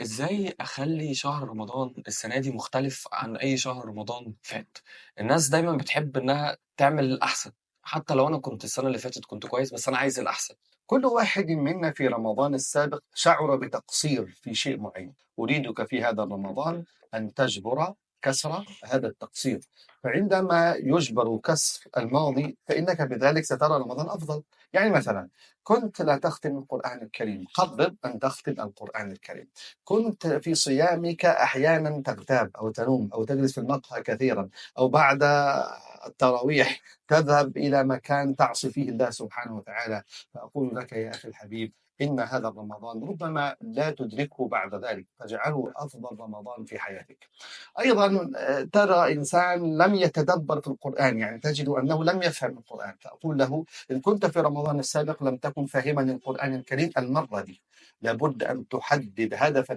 إزاي أخلّي شهر رمضان السنة دي مختلف عن أي شهر رمضان فات؟ الناس دايمًا بتحب إنها تعمل الأحسن، حتى لو أنا كنت السنة اللي فاتت كنت كويس، بس أنا عايز الأحسن. كل واحد منا في رمضان السابق شعر بتقصير في شيء معين. أريدك في هذا الرمضان أن تجبر كسر هذا التقصير. فعندما يجبر كسر الماضي فإنك بذلك سترى رمضان أفضل. يعني مثلا كنت لا تختم القرآن الكريم، قرب أن تختم القرآن الكريم. كنت في صيامك أحيانا تغتاب أو تنوم أو تجلس في المقهى كثيرا، أو بعد التراويح تذهب إلى مكان تعصي فيه الله سبحانه وتعالى. فأقول لك يا أخي الحبيب، إن هذا الرمضان ربما لا تدركه بعد ذلك، فاجعله أفضل رمضان في حياتك. أيضا ترى إنسان لم يتدبر في القرآن، يعني تجد أنه لم يفهم القرآن، فأقول له إن كنت في رمضان السابق لم تكن فاهما القرآن الكريم، المرة دي لابد أن تحدد هدفا